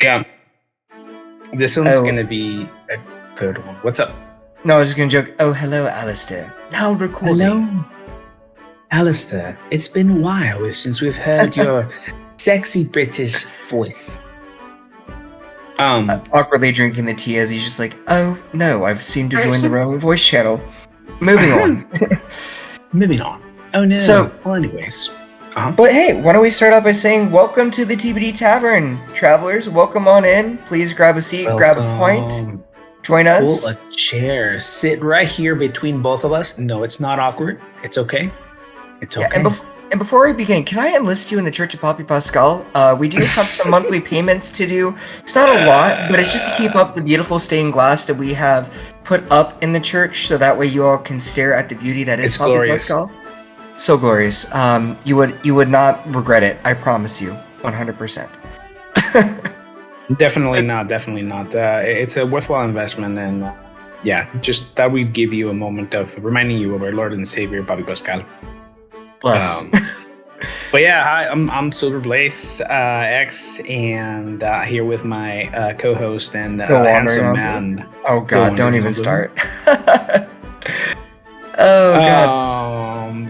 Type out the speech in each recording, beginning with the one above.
Yeah, this one's Oh, gonna be a good one. What's up? no, I was just gonna joke. Oh, hello, Alistair. Now recording. Hello, Alistair. It's been a while since we've heard your sexy British voice. Awkwardly drinking the tea as he's just like, oh, no, I've seemed to join the wrong voice channel. Moving on. Moving on. Oh no. So- well, anyways. But hey, why don't we start off by saying, welcome to the TBD Tavern, travelers. Welcome on in. Please grab a seat, grab a pint, join us. Pull a chair. Sit right here between both of us. No, it's not awkward. It's okay. It's okay. Yeah, and before we begin, can I enlist you in the Church of Poppy Pascal? We do have some monthly payments to do. It's not a lot, but it's just to keep up the beautiful stained glass that we have put up in the church, so that way you all can stare at the beauty that is It's Poppy glorious. Pascal. So glorious. You would not regret it. I promise you, 100%. Definitely not. Definitely not. It's a worthwhile investment, and yeah, just that we'd give you a moment of reminding you of our Lord and Savior, Bobby Pascal. Bless. But yeah, hi, I'm Silver Blaze X, and here with my co-host and handsome man. Oh God! Don't even start. Oh God.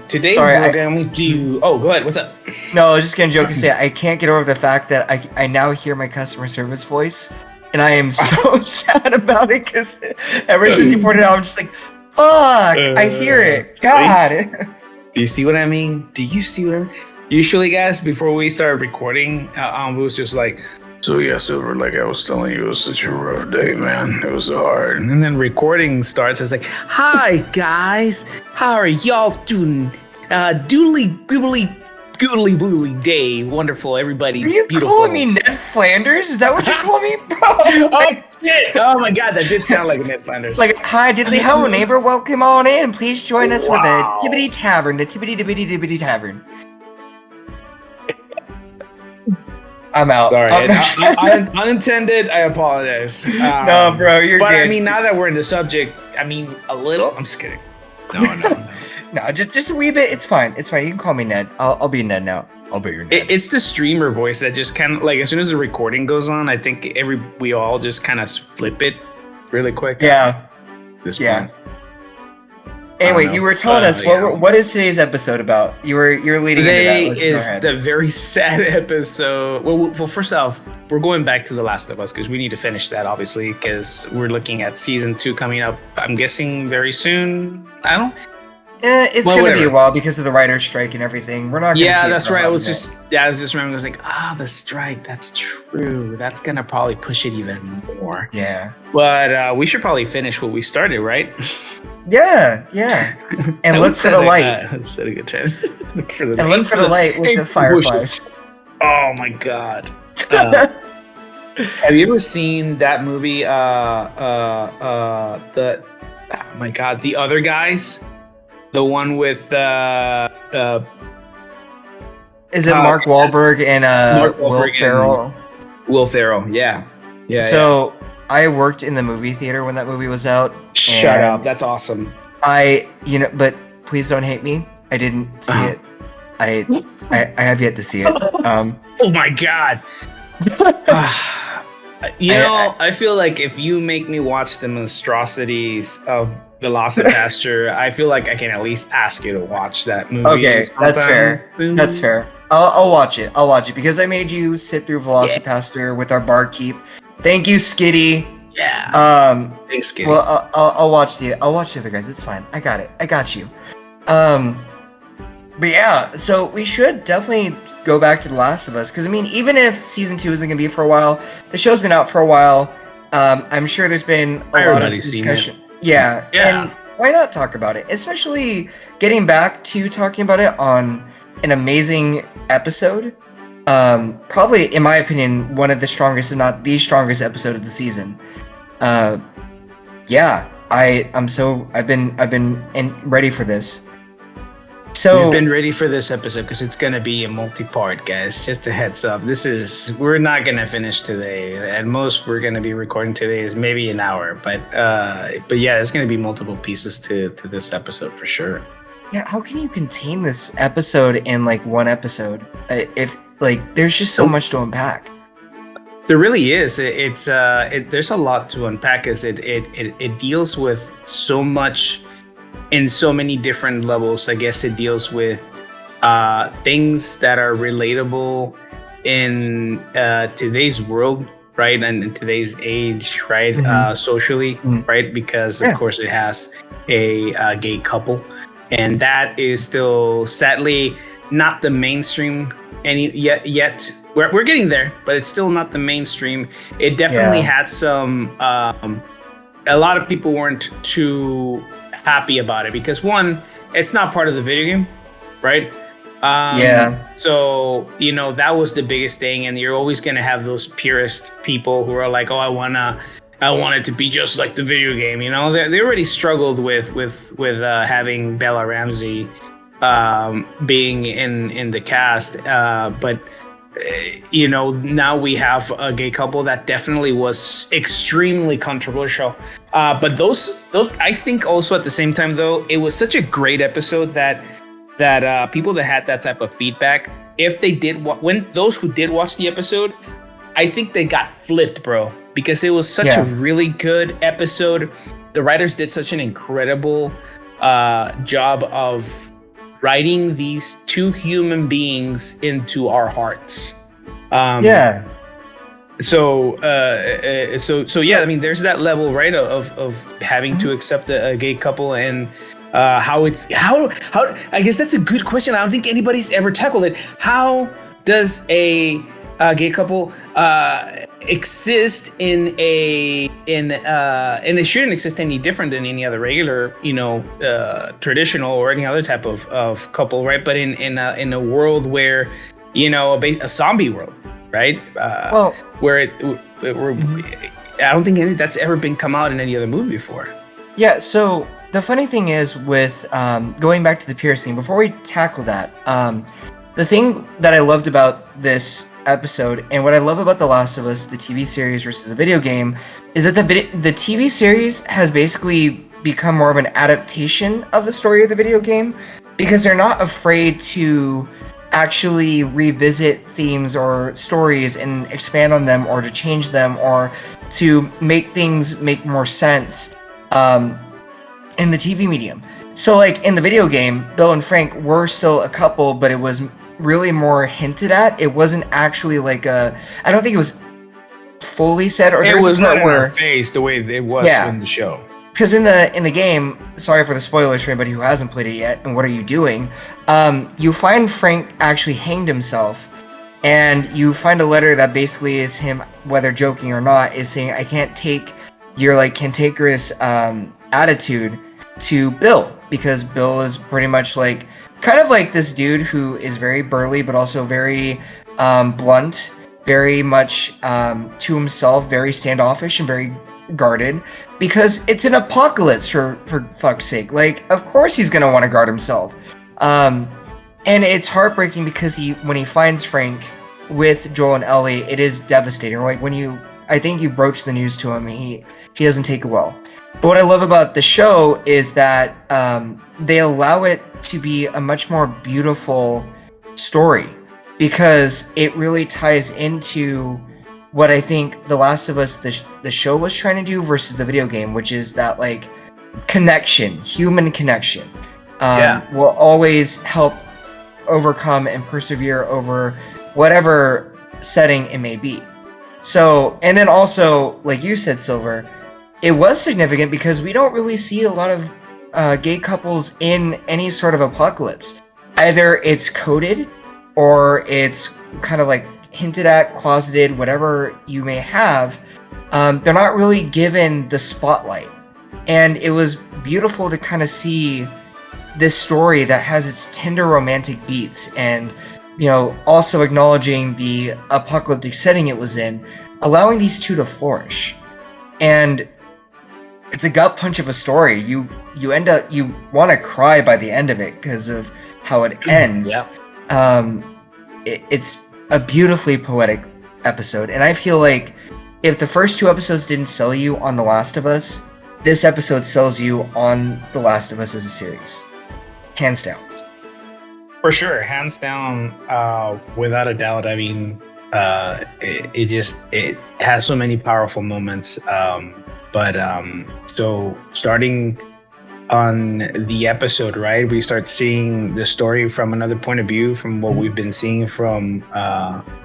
Today we're going to do. Oh, go ahead. What's up? No, I was just gonna joke and say I can't get over the fact that I now hear my customer service voice, and I am so sad about it because ever since you pointed it out, I'm just like, fuck, I hear it. God. Do you see what I mean? Do you see what I mean? Usually, guys, before we start recording, it was just like, so yeah, Silver, like I was telling you, it was such a rough day, man. It was so hard. And then recording starts. It's like, hi, guys. How are y'all doing? Doodly, goodly, goodly, boodly day. Wonderful. Everybody's beautiful. Are you calling me Ned Flanders? Is that what you call me, bro? Oh, shit. Oh, my God. That did sound like a Ned Flanders. Like, hi, diddly hello, neighbor. Welcome on in. Please join us for the Tibbity Tavern. The Tibbity Dibbity Dibbity Tavern. I'm out. Sorry, unintended. I apologize. No, bro, you're but good. I mean, now that we're in the subject, I mean, a little. I'm just kidding. No. No, just a wee bit. It's fine. It's fine. You can call me Ned. I'll be Ned now. I'll be your Ned. It's the streamer voice that just kind of like as soon as the recording goes on, I think we all just kind of flip it really quick. Yeah. This Yeah. point. Anyway, you were telling us what is today's episode about? You're leading Today into that. is the very sad episode. Well, first off, we're going back to The Last of Us because we need to finish that, obviously, because we're looking at season 2 coming up. I'm guessing very soon. I don't. It's gonna be a while because of the writer's strike and everything. We're not. Gonna Yeah, see that's right. I was just remembering. I was like, the strike. That's true. That's gonna probably push it even more. Yeah. But we should probably finish what we started, right? Yeah. And look for the light. That's a good time. Look for the and look for the light with the fireflies. Oh my God. Have you ever seen that movie? The Other Guys. The one with is it Mark Wahlberg and Will Ferrell? Will Ferrell, yeah. So I worked in the movie theater when that movie was out. Shut up, that's awesome. But please don't hate me. I didn't see it. I have yet to see it. Oh my God. I feel like if you make me watch the monstrosities of Velocipaster, I feel like I can at least ask you to watch that movie. Okay, that's fair. That's fair. I'll watch it. because I made you sit through Velocipaster with our barkeep. Thank you, Skitty. Yeah. Thanks, Skitty. Well, I'll watch the other guys. It's fine. I got it. I got you. But yeah, so we should definitely go back to The Last of Us because I mean, even if season 2 isn't gonna be for a while, the show's been out for a while. I'm sure there's been a lot of discussion. Yeah, and why not talk about it? Especially getting back to talking about it on an amazing episode. Probably, in my opinion, one of the strongest, if not the strongest episode of the season. Yeah, I've been ready for this. So you've been ready for this episode because it's gonna be a multi-part, guys. Just a heads up. We're not gonna finish today. At most, we're gonna be recording today is maybe an hour, but yeah, there's gonna be multiple pieces to this episode for sure. Yeah, how can you contain this episode in like one episode? If like there's just so much to unpack. There really is. There's a lot to unpack as it deals with so much in so many different levels. I guess it deals with things that are relatable in today's world, right, and in today's age, right, socially, right, because of course it has a gay couple, and that is still sadly not the mainstream any yet. We're getting there, but it's still not the mainstream. It definitely had some. A lot of people weren't too happy about it because one, it's not part of the video game, right? So that was the biggest thing, and you're always gonna have those purist people who are like, "Oh, I want it to be just like the video game." They already struggled with having Bella Ramsey being in the cast, but now we have a gay couple that definitely was extremely controversial. But those I think also at the same time though, it was such a great episode that people that had that type of feedback, if they did when those who did watch the episode, I think they got flipped, bro, because it was such a really good episode. The writers did such an incredible job of writing these two human beings into our hearts. So yeah, I mean, there's that level, right, of having to accept a gay couple, and how I guess that's a good question. I don't think anybody's ever tackled it. How does a gay couple exist and it shouldn't exist any different than any other regular, traditional or any other type of couple, right? But in a world where, a zombie world, right? Where I don't think that's ever been come out in any other movie before. Yeah. So the funny thing is with going back to the piercing, before we tackle that, the thing that I loved about this episode, and what I love about The Last of Us, the TV series versus the video game, is that the TV series has basically become more of an adaptation of the story of the video game, because they're not afraid to actually revisit themes or stories and expand on them, or to change them, or to make things make more sense in the TV medium. So like in the video game, Bill and Frank were still a couple, but it was really more hinted at. It wasn't actually like I don't think it was fully said, or it was not in our face the way it was in the show. Because in the game, sorry for the spoilers for anybody who hasn't played it yet, and what are you doing? You find Frank actually hanged himself, and you find a letter that basically is him, whether joking or not, is saying, "I can't take your like cantankerous attitude to Bill," because Bill is pretty much like kind of like this dude who is very burly, but also very blunt, very much to himself, very standoffish and very guarded, because it's an apocalypse, for fuck's sake. Like, of course he's gonna want to guard himself. And it's heartbreaking because when he finds Frank with Joel and Ellie, it is devastating. Like I think you broach the news to him, he doesn't take it well. But what I love about the show is that they allow it to be a much more beautiful story, because it really ties into what I think The Last of Us, the show, was trying to do versus the video game, which is that like connection, human connection, will always help overcome and persevere over whatever setting it may be. So, and then also, like you said, Silver, it was significant because we don't really see a lot of gay couples in any sort of apocalypse. Either it's coded, or it's kind of like hinted at, closeted, whatever you may have. They're not really given the spotlight. And it was beautiful to kind of see this story that has its tender romantic beats, and also acknowledging the apocalyptic setting it was in, allowing these two to flourish. And it's a gut punch of a story. You want to cry by the end of it because of how it ends. It's a beautifully poetic episode, and I feel like if the first two episodes didn't sell you on The Last of Us, this episode sells you on The Last of Us as a series, hands down. For sure, hands down, without a doubt. I mean, it has so many powerful moments. So starting on the episode, right, we start seeing the story from another point of view, from what we've been seeing from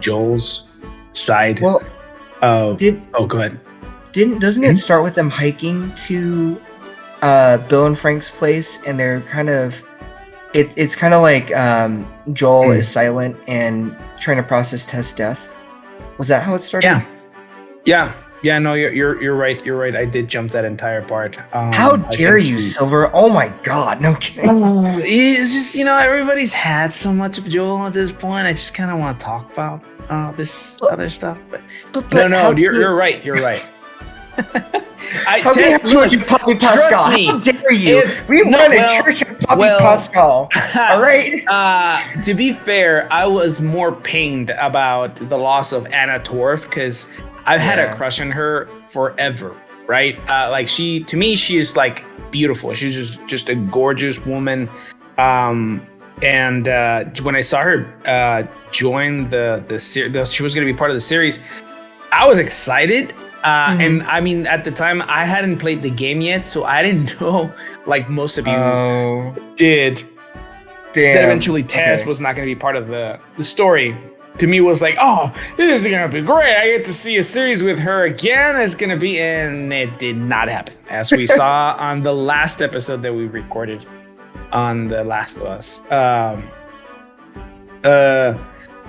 Joel's side. Well, go ahead. Doesn't it start with them hiking to Bill and Frank's place, and they're kind of it's kind of like Joel is silent and trying to process Tess' death. Was that how it started? Yeah. No, you're right. You're right. I did jump that entire part. How dare you, Silver? Oh my God! No kidding. It's just, everybody's had so much of Joel at this point. I just kind of want to talk about this other stuff. But no, you're right. You're right. How can you have Church of Poppy Pascal? Me, how dare you? We won a Church of Poppy Pascal. All right. To be fair, I was more pained about the loss of Anna Torv because I've had a crush on her forever, right? To me, she is like beautiful. She's just a gorgeous woman. And when I saw her join the series, she was going to be part of the series, I was excited. And I mean, at the time, I hadn't played the game yet, so I didn't know, like most of you did, that eventually Tess was not going to be part of the story. To me, was like, oh, this is going to be great. I get to see a series with her again. It's going to be, and it did not happen. As we saw on the last episode that we recorded on The Last of Us. That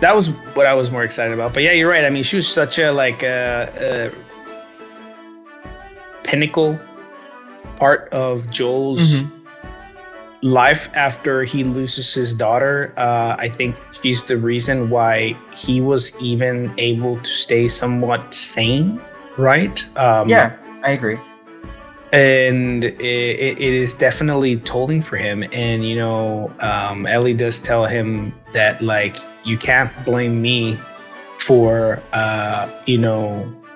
was what I was more excited about. But yeah, you're right. I mean, she was such a pinnacle part of Joel's life after he loses his daughter. I think she's the reason why he was even able to stay somewhat sane, right? Yeah, I agree. And it is definitely tolling for him. And, Ellie does tell him that, like, you can't blame me for,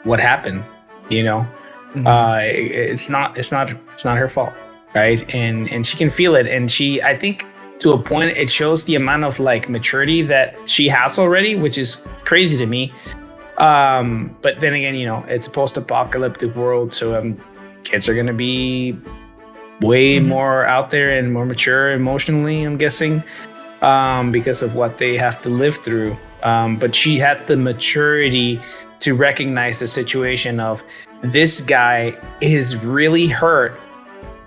what happened, it's not her fault, right? And she can feel it, and I think to a point it shows the amount of like maturity that she has already, which is crazy to me. But then again, it's a post-apocalyptic world, so kids are gonna be way more out there and more mature emotionally, I'm guessing, because of what they have to live through. But she had the maturity to recognize the situation of, this guy is really hurt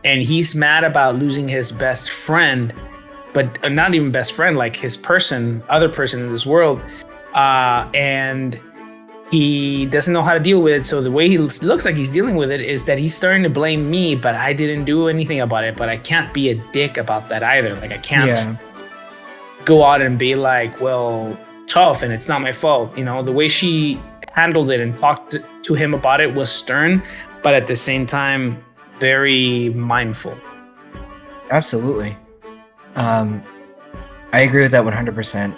and he's mad about losing his best friend, but not even best friend, like his other person in this world. And he doesn't know how to deal with it. So the way he looks like he's dealing with it is that he's starting to blame me, but I didn't do anything about it. But I can't be a dick about that either. Like, I can't go out and be like, well, tough and it's not my fault. The way she handled it and talked to him about it was stern, but at the same time, very mindful. Absolutely. I agree with that 100%.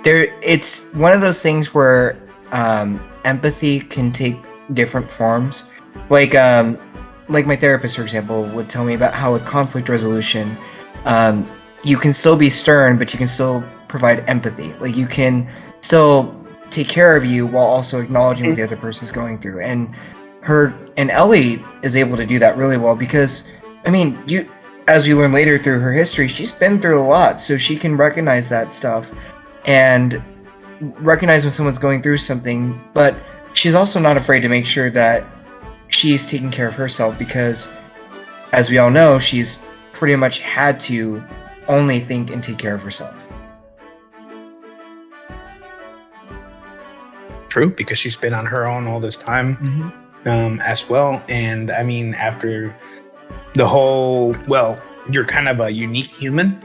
It's one of those things where empathy can take different forms. Like my therapist, for example, would tell me about how with conflict resolution, you can still be stern, but you can still provide empathy. Like, you can still take care of you while also acknowledging what the other person's going through. And Ellie is able to do that really well because, I mean, as we learn later through her history, she's been through a lot, so she can recognize that stuff and recognize when someone's going through something. But she's also not afraid to make sure that she's taking care of herself because, as we all know, she's pretty much had to only think and take care of herself. True, because she's been on her own all this time as well. And I mean, after the whole, you're kind of a unique human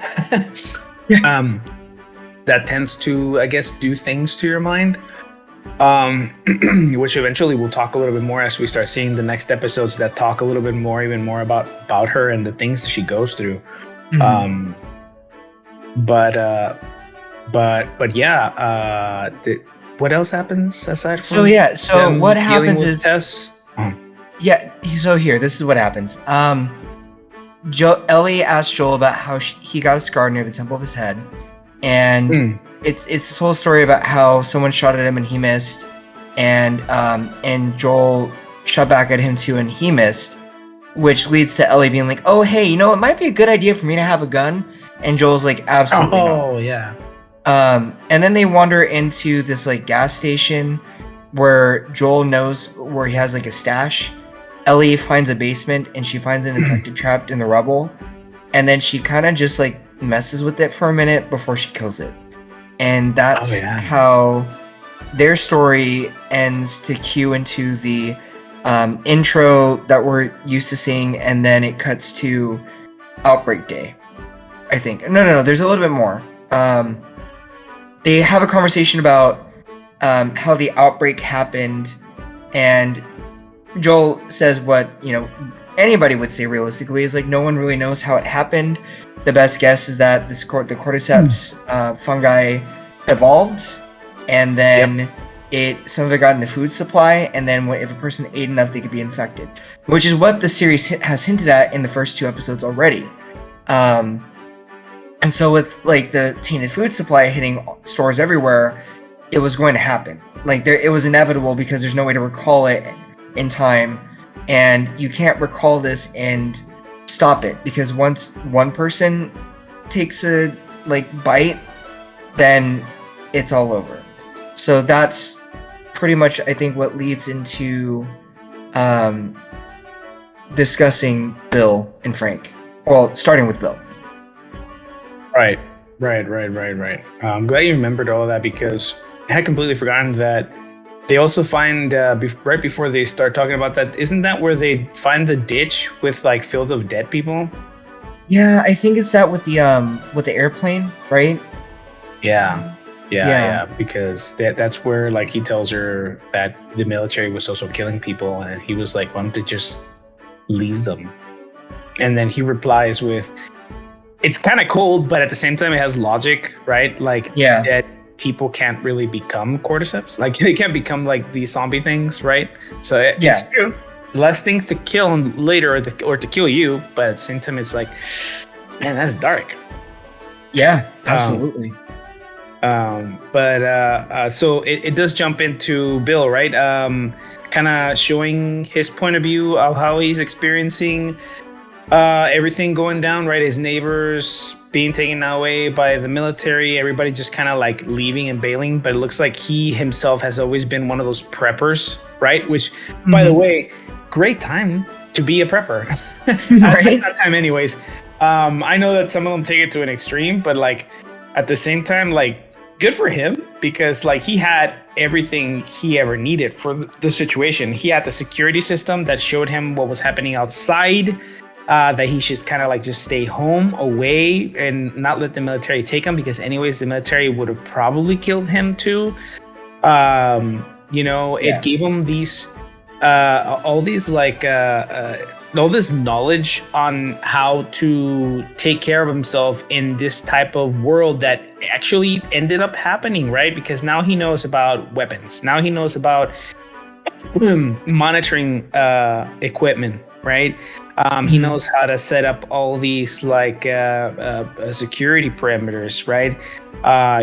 that tends to, I guess, do things to your mind, which eventually we'll talk a little bit more as we start seeing the next episodes that talk a little bit more, even more about her and the things that she goes through. But yeah, what else happens aside from so what happens is Tess? So this is what happens. Ellie asked Joel about how he got a scar near the temple of his head, and it's this whole story about how someone shot at him and he missed, and Joel shot back at him too and he missed, which leads to Ellie being like, "Oh hey, you know it might be a good idea for me to have a gun," and Joel's like, "Absolutely not." Oh yeah. And then they wander into this like gas station where Joel knows where he has like a stash. Ellie finds a basement and she finds an infected trapped in the rubble, and then she kind of just like messes with it for a minute before she kills it. And that's how their story ends to cue into the intro that we're used to seeing, and then it cuts to Outbreak Day, I think. No, there's a little bit more. They have a conversation about how the outbreak happened, and Joel says what, anybody would say realistically is like, no one really knows how it happened. The best guess is that the cordyceps fungi evolved, and then some of it got in the food supply, and then if a person ate enough, they could be infected, which is what the series has hinted at in the first 2 episodes already. And so with like the tainted food supply hitting stores everywhere, it was going to happen. Like it was inevitable because there's no way to recall it in time, and you can't recall this and stop it, because once one person takes a bite, then it's all over. So that's pretty much, I think, what leads into discussing Bill and Frank. Well, starting with Bill. Right. I'm glad you remembered all of that, because I had completely forgotten that they also find right before they start talking about that. Isn't that where they find the ditch with filled of dead people? Yeah, I think it's that with the airplane, right? Yeah. Because that's where he tells her that the military was also killing people, and he was like, "Why don't they just leave them?" And then he replies with, "It's kind of cold, but at the same time, it has logic, right? Dead people can't really become cordyceps. They can't become these zombie things, right? So it's true. Less things to kill later or to kill you, but at the same time, it's like, man, that's dark." Yeah, absolutely. So it does jump into Bill, right? Kind of showing his point of view of how he's experiencing everything going down, right? His neighbors being taken away by the military, everybody just kind of leaving and bailing. But it looks like he himself has always been one of those preppers, right? Which, by the way, great time to be a prepper. Right? At that time, anyways. I know that some of them take it to an extreme, but at the same time, good for him, because he had everything he ever needed for the situation. He had the security system that showed him what was happening outside. That he should kind of just stay home, away, and not let the military take him, because anyways the military would have probably killed him too. It gave him these all this knowledge on how to take care of himself in this type of world that actually ended up happening, right? Because now he knows about weapons, now he knows about monitoring equipment, right? He knows how to set up all these security perimeters, right?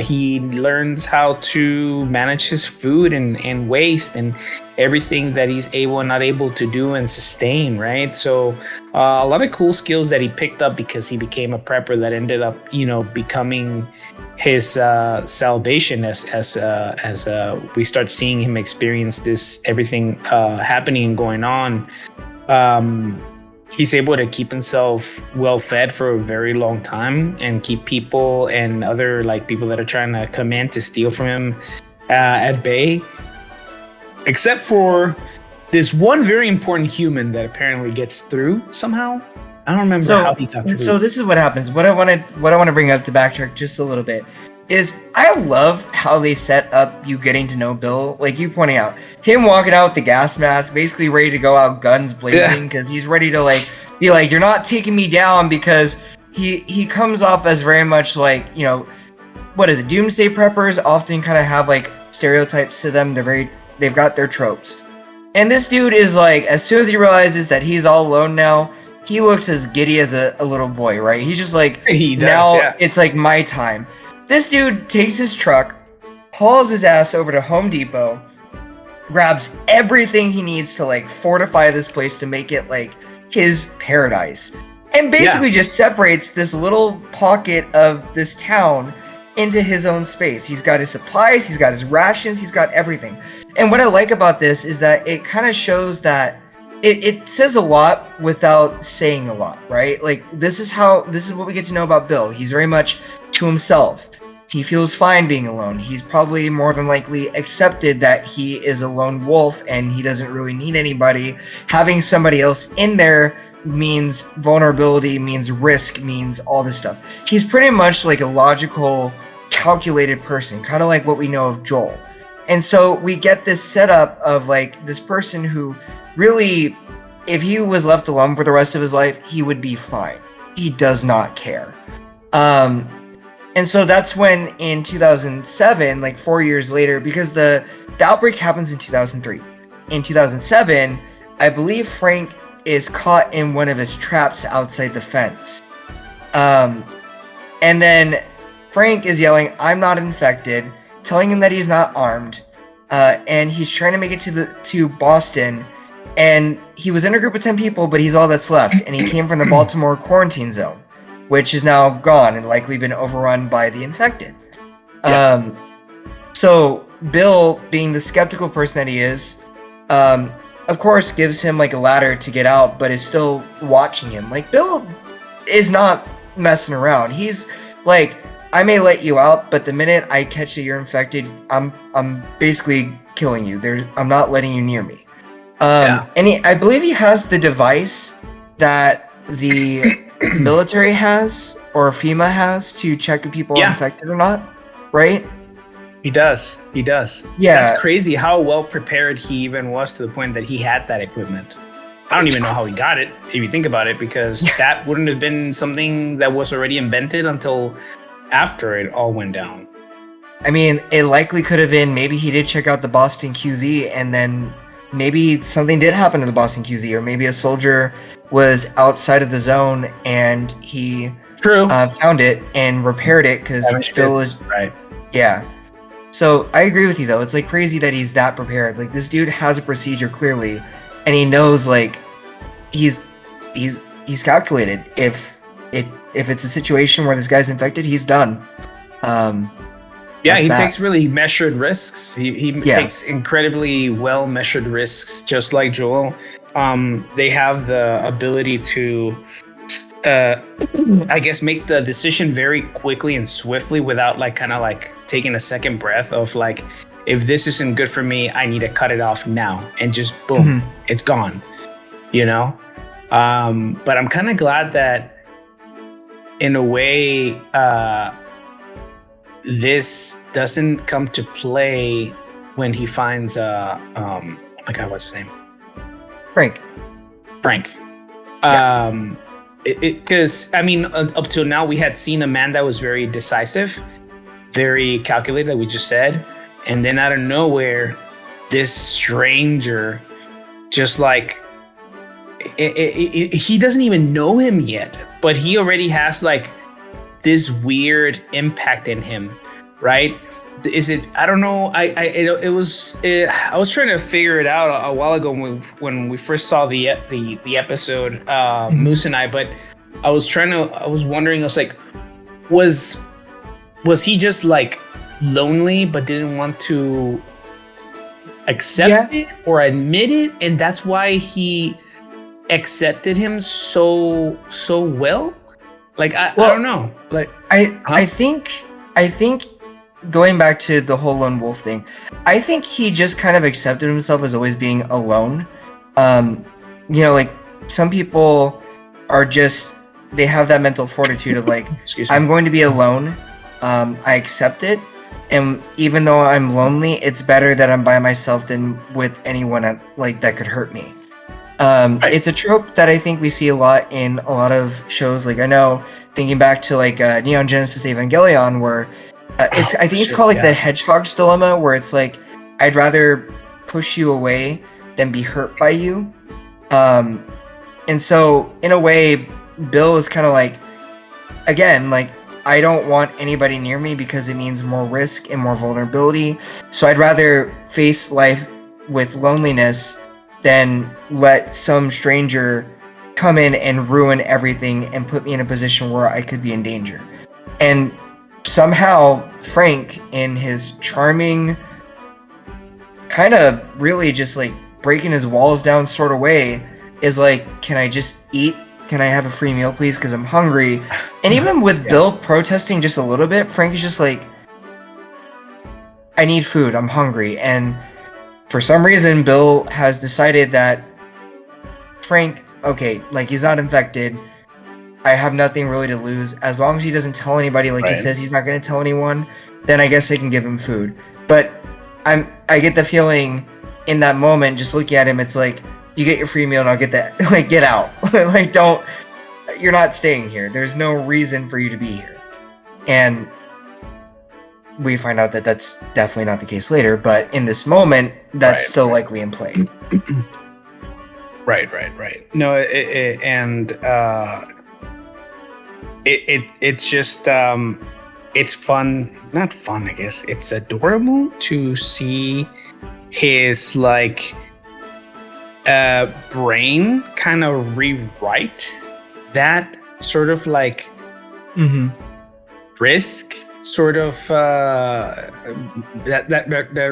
He learns how to manage his food and waste and everything that he's able and not able to do and sustain, right? So a lot of cool skills that he picked up because he became a prepper that ended up, becoming his salvation as we start seeing him experience this everything happening and going on. He's able to keep himself well fed for a very long time and keep people and other people that are trying to come in to steal from him at bay, except for this one very important human that apparently gets through somehow. I don't remember how he got through. So this is what happens. What I want to bring up, to backtrack just a little bit, is I love how they set up you getting to know Bill. Like you pointing out, him walking out with the gas mask, basically ready to go out guns blazing, because he's ready to be like, you're not taking me down, because he comes off as very much what is it? Doomsday preppers often kind of have stereotypes to them. They've got their tropes. And this dude is as soon as he realizes that he's all alone now, he looks as giddy as a little boy, right? He's just he does, now it's my time. this dude takes his truck, hauls his ass over to Home Depot, grabs everything he needs to like fortify this place to make it like his paradise, and basically just separates this little pocket of this town into his own space. He's got his supplies, he's got his rations, he's got everything. And what I like about this is that it kind of shows that it says a lot without saying a lot, right? Like this is what we get to know about Bill. He's very much to himself. He feels fine being alone. He's probably more than likely accepted that he is a lone wolf and he doesn't really need anybody. Having somebody else in there means vulnerability, means risk, means all this stuff. He's pretty much like a logical, calculated person, kind of like what we know of Joel. And so we get this setup of like this person who really, if he was left alone for the rest of his life, he would be fine. He does not care. And so that's when in 2007, like 4 years later, because the outbreak happens in 2003. In 2007, I believe Frank is caught in one of his traps outside the fence. And then Frank is yelling, "I'm not infected," telling him that he's not armed. And he's trying to make it to Boston. And he was in a group of 10 people, but he's all that's left. And he came from the Baltimore quarantine zone, which is now gone and likely been overrun by the infected. So Bill, being the skeptical person that he is, of course gives him like a ladder to get out, but is still watching him. Like Bill is not messing around. He's like, I may let you out, but the minute I catch that you're infected, I'm basically killing you. I'm not letting you near me. And I believe he has the device that the military has or FEMA has to check if people are infected or not, right? He does. Yeah. That's crazy how well prepared he even was to the point that he had that equipment. I don't even know how he got it, if you think about it, because that wouldn't have been something that was already invented until after it all went down. I mean, it likely could have been maybe he did check out the Boston QZ and then maybe something did happen to the Boston QZ, or maybe a soldier was outside of the zone and he found it and repaired it because Bill is right. Yeah. So I agree with you though. It's like crazy that he's that prepared. Like this dude has a procedure clearly, and he knows like he's calculated. If it's a situation where this guy's infected, he's done. He takes really measured risks. He takes incredibly well measured risks, just like Joel. They have the ability to, I guess, make the decision very quickly and swiftly without like kind of like taking a second breath of like, if this isn't good for me, I need to cut it off now, and just boom, it's gone. You know, but I'm kind of glad that in a way, this doesn't come to play when he finds oh my god, what's his name? Frank. Because I mean, up till now we had seen a man that was very decisive, very calculated, like we just said, and then out of nowhere, this stranger, just like he doesn't even know him yet, but he already has like this weird impact in him, right? Is it? I don't know. I was trying to figure it out a while ago when we first saw the episode, Moose and I. But I was wondering. I was like, was he just like lonely but didn't want to accept it or admit it, and that's why he accepted him so well? Like I don't know. Like I think going back to the whole lone wolf thing, I think he just kind of accepted himself as always being alone. You know, like some people are just, they have that mental fortitude of like, I'm going to be alone. I accept it. And even though I'm lonely, it's better that I'm by myself than with anyone like that could hurt me. It's a trope that I think we see a lot in a lot of shows. Like I know, thinking back to like Neon Genesis Evangelion, where I think it's called like the Hedgehog's Dilemma, where it's like I'd rather push you away than be hurt by you. And so in a way, Bill is kind of like, again, like I don't want anybody near me because it means more risk and more vulnerability. So I'd rather face life with loneliness than let some stranger come in and ruin everything and put me in a position where I could be in danger. And somehow Frank, in his charming, kind of really just like breaking his walls down sort of way, is like, can I just eat? Can I have a free meal, please? Because I'm hungry. And even with Bill protesting just a little bit, Frank is just like, I need food. I'm hungry. And for some reason, Bill has decided that Frank, okay, like he's not infected. I have nothing really to lose. As long as he doesn't tell anybody, like he says he's not going to tell anyone, then I guess I can give him food. But I get the feeling in that moment, just looking at him, it's like, you get your free meal and I'll get that. Like, get out. Like, you're not staying here. There's no reason for you to be here. And we find out that that's definitely not the case later, but in this moment, that's still likely in play. Right. No, it's just it's fun, not fun, I guess. It's adorable to see his like brain kind of rewrite that sort of like risk, sort of that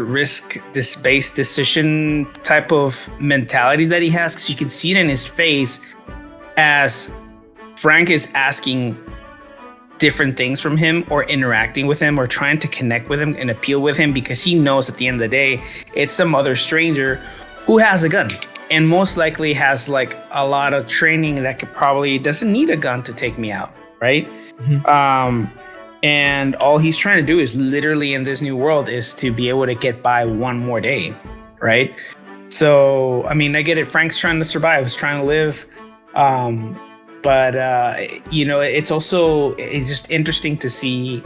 risk, this based decision type of mentality that he has, because you can see it in his face as Frank is asking different things from him or interacting with him or trying to connect with him and appeal with him, because he knows at the end of the day it's some other stranger who has a gun and most likely has like a lot of training that could probably doesn't need a gun to take me out, right? And all he's trying to do is literally in this new world is to be able to get by one more day, right? So I mean, I get it, Frank's trying to survive, he's trying to live, but you know, it's just interesting to see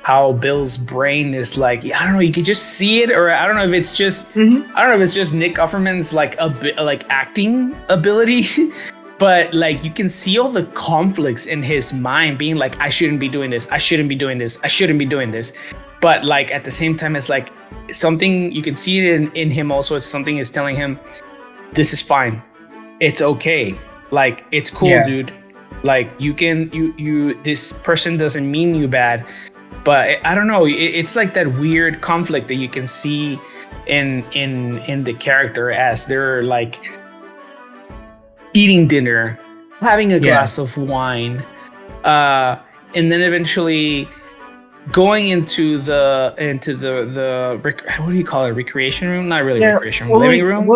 how Bill's brain is like, I don't know, you could just see it, or I don't know if it's just I don't know if it's just Nick Offerman's like a bit like acting ability, but like you can see all the conflicts in his mind being like, I shouldn't be doing this, I shouldn't be doing this, I shouldn't be doing this. But like at the same time, it's like something you can see it in him also. It's something is telling him, this is fine, it's okay, like it's cool, dude. Like you this person doesn't mean you bad. But I don't know. It's like that weird conflict that you can see in the character as they're like eating dinner, having a glass of wine, and then eventually going into the what do you call it? Recreation room? Not really recreation room. Living room.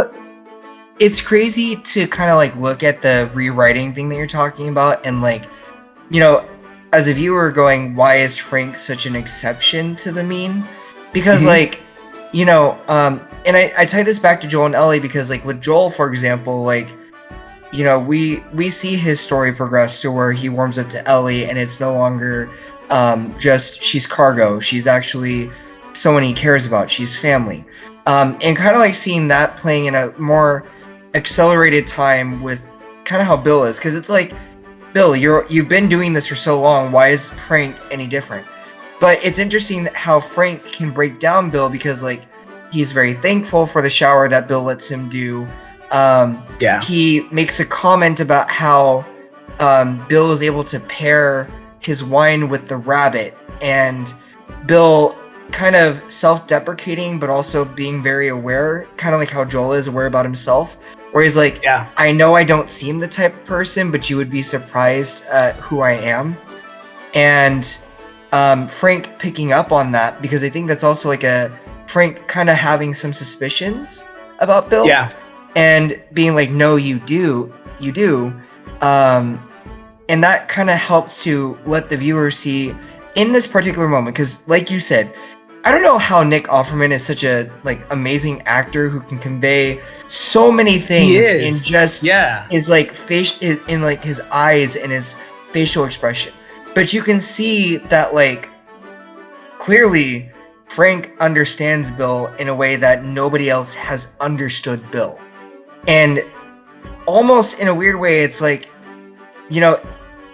It's crazy to kind of like look at the rewriting thing that you're talking about, and like, you know, as a viewer going, why is Frank such an exception to the mean? Because like, you know, and I tie this back to Joel and Ellie, because like with Joel, for example, like, you know, we see his story progress to where he warms up to Ellie, and it's no longer just she's cargo. She's actually someone he cares about. She's family. And kind of like seeing that playing in a more accelerated time with kind of how Bill is, because it's like, Bill, you've been doing this for so long. Why is Frank any different? But it's interesting how Frank can break down Bill, because like he's very thankful for the shower that Bill lets him do. He makes a comment about how Bill is able to pair his wine with the rabbit, and Bill kind of self-deprecating, but also being very aware, kind of like how Joel is aware about himself. Where he's like, I know I don't seem the type of person, but you would be surprised at who I am. And Frank picking up on that, because I think that's also like a Frank kind of having some suspicions about Bill. And being like, no, you do. And that kind of helps to let the viewer see in this particular moment. Because like you said, I don't know how Nick Offerman is such a like amazing actor who can convey so many things in just his like face, in like his eyes and his facial expression. But you can see that like clearly Frank understands Bill in a way that nobody else has understood Bill. And almost in a weird way, it's like, you know,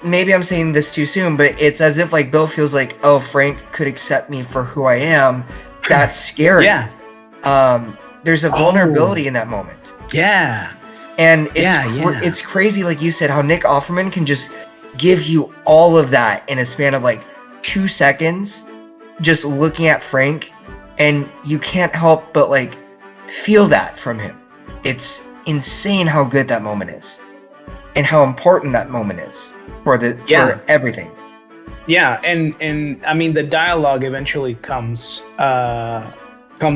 maybe I'm saying this too soon, but it's as if like Bill feels like, oh, Frank could accept me for who I am. That's scary. Yeah. There's a vulnerability in that moment. Yeah. And it's crazy, like you said, how Nick Offerman can just give you all of that in a span of like 2 seconds, just looking at Frank, and you can't help but like feel that from him. It's insane how good that moment is, and how important that moment is for everything. Yeah, and I mean the dialogue eventually come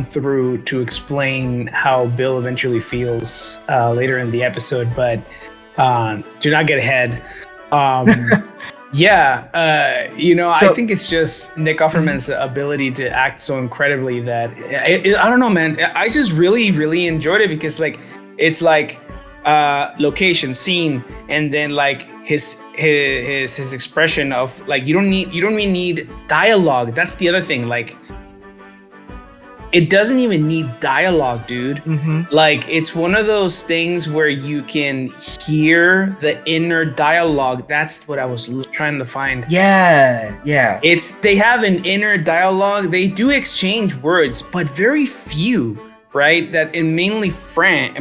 through to explain how Bill eventually feels later in the episode, but do not get ahead. I think it's just Nick Offerman's ability to act so incredibly that I don't know, man. I just really, really enjoyed it because like it's like location, scene, and then like his expression of like you don't really need dialogue. That's the other thing. Like it doesn't even need dialogue, dude. Like it's one of those things where you can hear the inner dialogue. That's what I was trying to find. Yeah. They have an inner dialogue. They do exchange words, but very few, right? That and mainly Frank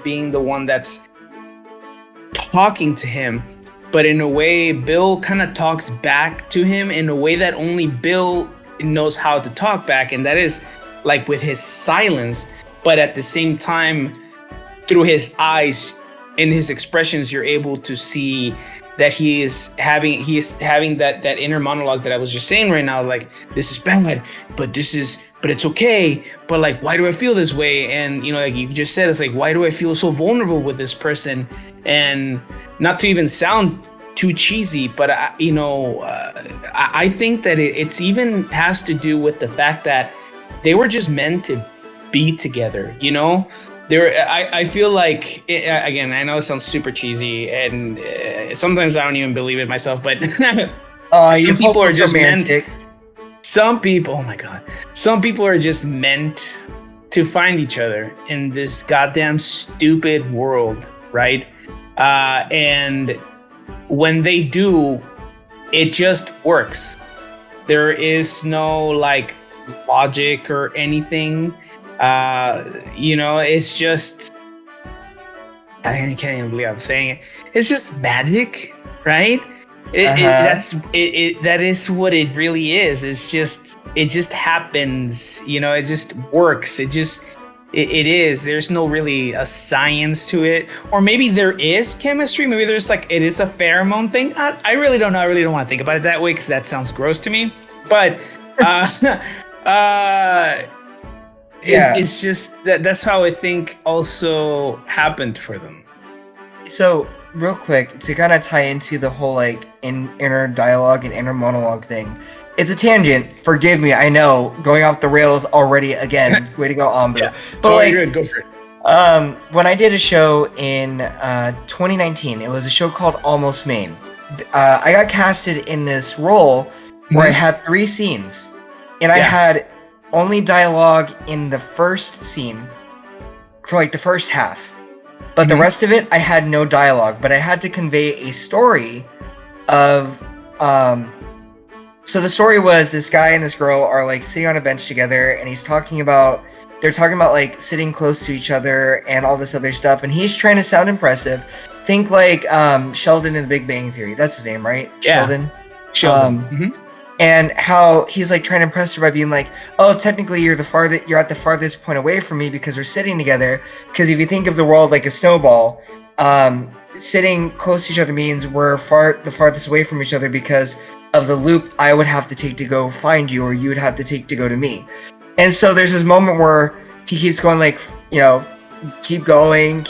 being the one that's talking to him, but in a way, Bill kind of talks back to him in a way that only Bill knows how to talk back, and that is like with his silence, but at the same time through his eyes and his expressions you're able to see that he is having that inner monologue that I was just saying right now, like this is bad, but it's okay, but like why do I feel this way? And you know, like you just said, it's like why do I feel so vulnerable with this person? And not to even sound too cheesy, but I think that it's even has to do with the fact that they were just meant to be together, you know? I feel like, again, I know it sounds super cheesy, and sometimes I don't even believe it myself, but some people are just romantic. Some people are just meant to find each other in this goddamn stupid world, right? And when they do, it just works. There is no like logic or anything. It's just, I can't even believe I'm saying it. It's just magic, right? That is what it really is. It just happens, it just works. It is. There's no really a science to it, or maybe there is chemistry. Maybe there's like it is a pheromone thing. I really don't know. I really don't want to think about it that way because that sounds gross to me. But it's just that's how I think also happened for them. So real quick to kind of tie into the whole like inner dialogue and inner monologue thing. It's a tangent. Forgive me. I know going off the rails already again. Way to go, Ambu. Yeah. But you're good. Go for it. When I did a show in 2019, it was a show called Almost Maine. I got casted in this role where I had 3 scenes, and I had only dialogue in the first scene for like the first half, but the rest of it I had no dialogue. But I had to convey a story of So the story was this guy and this girl are like sitting on a bench together, and they're talking about like sitting close to each other and all this other stuff, and he's trying to sound impressive. Think like Sheldon in The Big Bang Theory. That's his name, right? Yeah. Sheldon. And how he's like trying to impress her by being like, oh, technically you're at the farthest point away from me because we're sitting together. Because if you think of the world like a snowball, sitting close to each other means we're the farthest away from each other because of the loop I would have to take to go find you, or you would have to take to go to me. And so there's this moment where he keeps going like, keep going,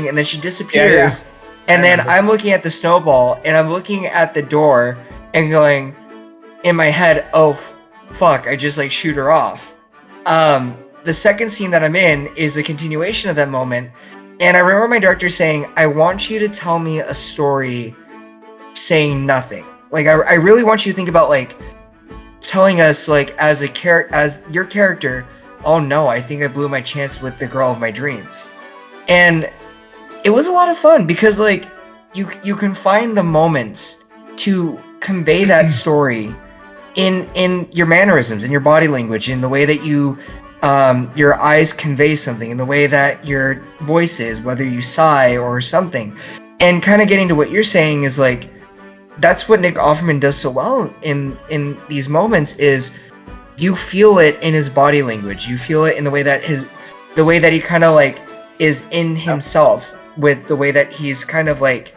and then she disappears. And then I'm looking at the snowball, and I'm looking at the door and going in my head, oh fuck, I just like shoot her off. The second scene that I'm in is the continuation of that moment, and I remember my director saying, I want you to tell me a story saying nothing. Like I really want you to think about like telling us like as your character, oh no, I think I blew my chance with the girl of my dreams. And it was a lot of fun because like you can find the moments to convey that story in your mannerisms, in your body language, in the way that your eyes convey something, in the way that your voice is, whether you sigh or something. And kind of getting to what you're saying is like, that's what Nick Offerman does so well in these moments, is you feel it in his body language. You feel it in the way that he kind of like is in himself, with the way that he's kind of like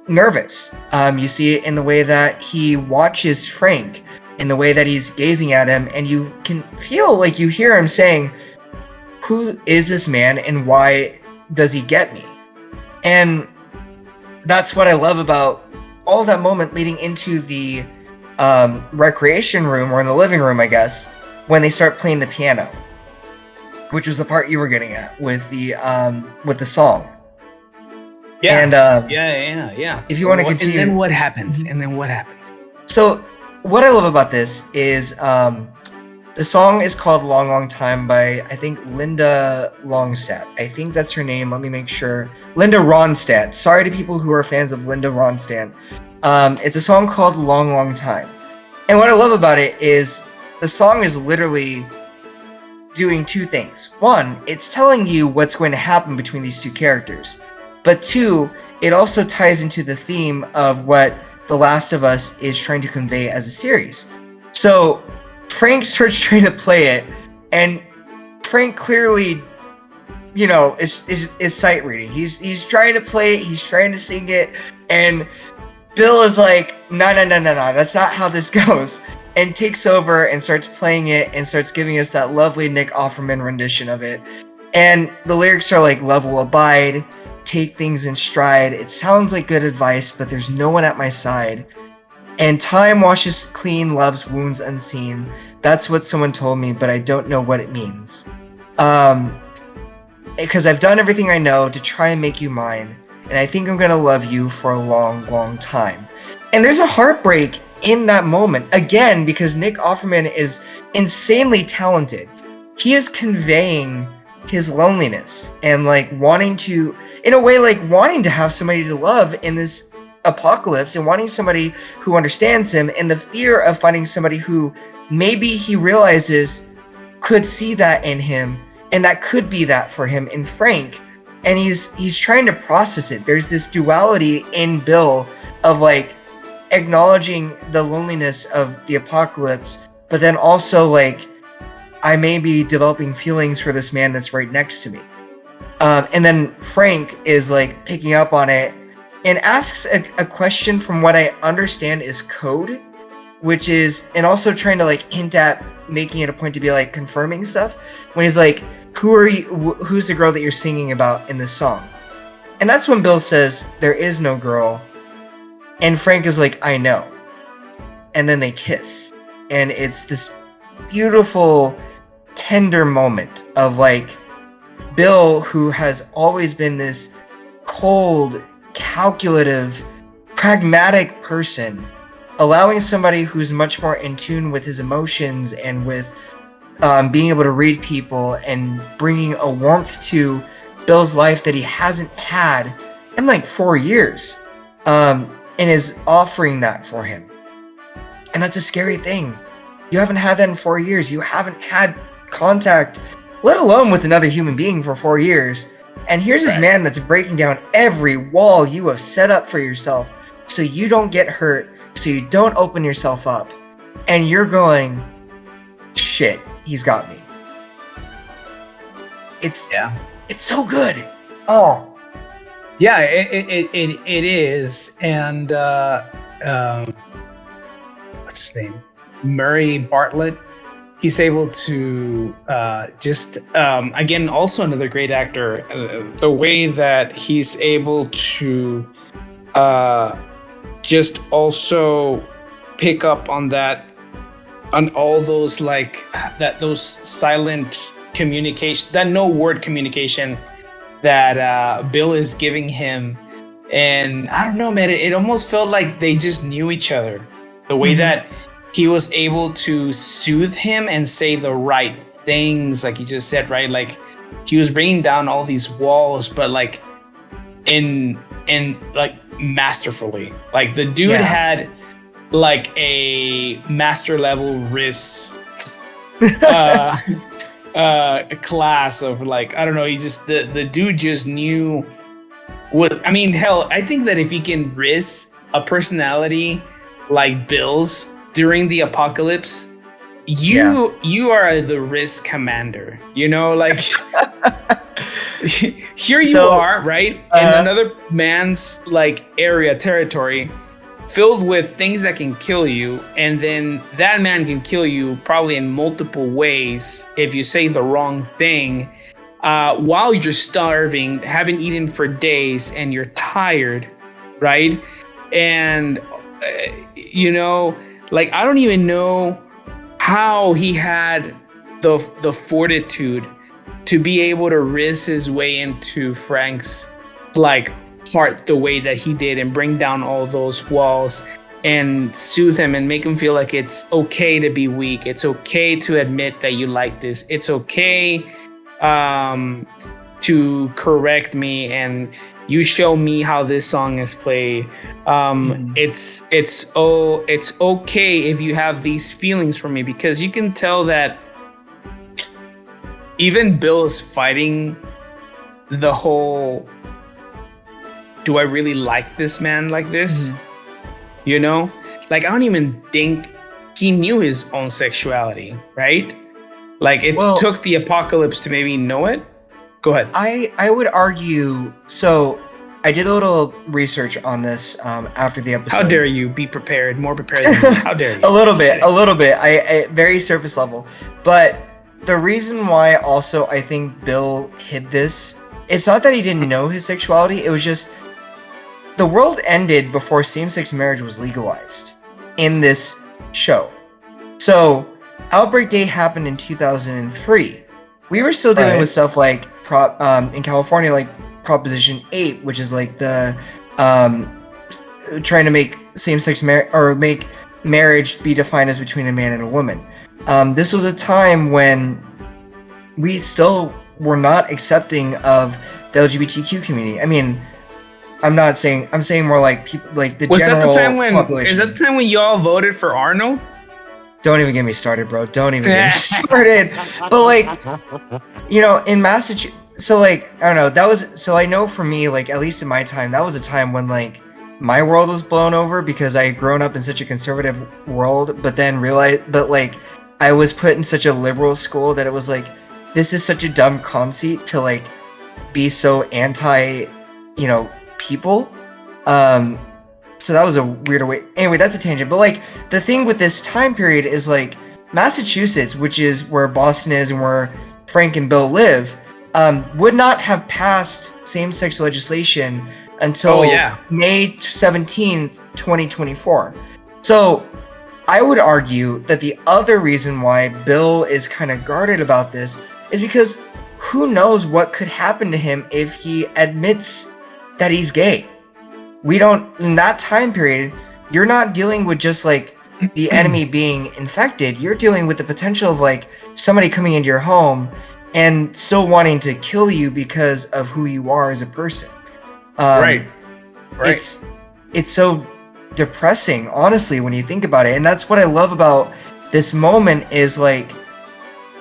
nervous. You see it in the way that he watches Frank, in the way that he's gazing at him, and you can feel like you hear him saying, "Who is this man, and why does he get me?" And that's what I love about all that moment leading into the recreation room, or in the living room, I guess, when they start playing the piano, which was the part you were getting at with the song. Yeah. And yeah. If you want to continue, and then what happens? So what I love about this is the song is called "Long Long Time" by, I think, Linda Longstadt. I think that's her name. Let me make sure. Linda Ronstadt. Sorry to people who are fans of Linda Ronstadt. It's a song called "Long Long Time." And what I love about it is the song is literally doing two things. One, it's telling you what's going to happen between these two characters. But two, it also ties into the theme of what The Last of Us is trying to convey as a series. So Frank starts trying to play it, and Frank clearly, is sight reading. He's trying to play it, he's trying to sing it, and Bill is like, no, that's not how this goes, and takes over and starts playing it and starts giving us that lovely Nick Offerman rendition of it. And the lyrics are like, "Love will abide, take things in stride. It sounds like good advice, but there's no one at my side. And time washes clean love's wounds unseen. That's what someone told me, but I don't know what it means. Because I've done everything I know to try and make you mine, and I think I'm gonna love you for a long, long time." And there's a heartbreak in that moment, again, because Nick Offerman is insanely talented. He is conveying his loneliness and like wanting to have somebody to love in this apocalypse, and wanting somebody who understands him, and the fear of finding somebody who maybe he realizes could see that in him, and that could be that for him in Frank. And he's trying to process it. There's this duality in Bill of like acknowledging the loneliness of the apocalypse, but then also like, I may be developing feelings for this man that's right next to me. And then Frank is like picking up on it and asks a question from what I understand is code, which is, and also trying to like hint at making it a point to be like confirming stuff, when he's like, who's the girl that you're singing about in this song? And that's when Bill says, "There is no girl." And Frank is like, "I know." And then they kiss. And it's this beautiful, tender moment of like Bill, who has always been this cold, calculative, pragmatic person, allowing somebody who's much more in tune with his emotions and with being able to read people, and bringing a warmth to Bill's life that he hasn't had in like 4 years, and is offering that for him. And that's a scary thing. You haven't had that in 4 years. You haven't had contact, let alone with another human being, for 4 years. And here's this man that's breaking down every wall you have set up for yourself so you don't get hurt, so you don't open yourself up. And you're going, shit, he's got me. It's so good. Oh. Yeah, it is. And what's his name? Murray Bartlett. He's able to again, also another great actor. The way that he's able to just also pick up on that, on all those those silent communication, that no word communication that Bill is giving him. And I don't know, man, it almost felt like they just knew each other. The way that he was able to soothe him and say the right things, like you just said, right? Like he was bringing down all these walls, but like in like masterfully. Like the dude had like a master level risk class of like, I don't know, he just the dude just knew what, I mean, hell, I think that if he can risk a personality like Bill's during the apocalypse, you are the risk commander, you know, like here you are, right? In another man's like area, territory, filled with things that can kill you, and then that man can kill you probably in multiple ways if you say the wrong thing, while you're starving, haven't eaten for days, and you're tired, right? And you know, like, I don't even know how he had the fortitude to be able to risk his way into Frank's like heart the way that he did, and bring down all those walls and soothe him and make him feel like it's okay to be weak. It's okay to admit that you like this. It's okay to correct me, and you show me how this song is played. It's okay if you have these feelings for me, because you can tell that even Bill is fighting the whole, do I really like this man like this? You know? Like, I don't even think he knew his own sexuality, right? Like, it took the apocalypse to maybe know it. Go ahead. I would argue, so I did a little research on this after the episode. How dare you be prepared, more prepared than me. How dare you? a little bit. I very surface level. But the reason why also I think Bill hid this, it's not that he didn't know his sexuality, it was just the world ended before same-sex marriage was legalized in this show. So Outbreak Day happened in 2003. We were still dealing with stuff like in California, like Proposition 8, which is like the trying to make same-sex marriage, or make marriage be defined as between a man and a woman. This was a time when we still were not accepting of the LGBTQ community. I mean, I'm saying more like people, like the general population. Is that the time when y'all voted for Arnold? Don't even get me started, bro. Don't even get me started. But like, you know, in Massachusetts, so like, I don't know, that was, so I know for me, like, at least in my time, that was a time when like my world was blown over, because I had grown up in such a conservative world, but then realized, but like, I was put in such a liberal school that it was like, this is such a dumb conceit to like be so anti, you know, people. So that was a weird way. Anyway, that's a tangent. But like, the thing with this time period is like Massachusetts, which is where Boston is and where Frank and Bill live, would not have passed same-sex legislation until May 17th, 2024. So I would argue that the other reason why Bill is kind of guarded about this is because who knows what could happen to him if he admits that he's gay. We don't, in that time period, you're not dealing with just like the enemy being infected. You're dealing with the potential of like somebody coming into your home and still wanting to kill you because of who you are as a person. Right. It's so depressing, honestly, when you think about it. And that's what I love about this moment is like,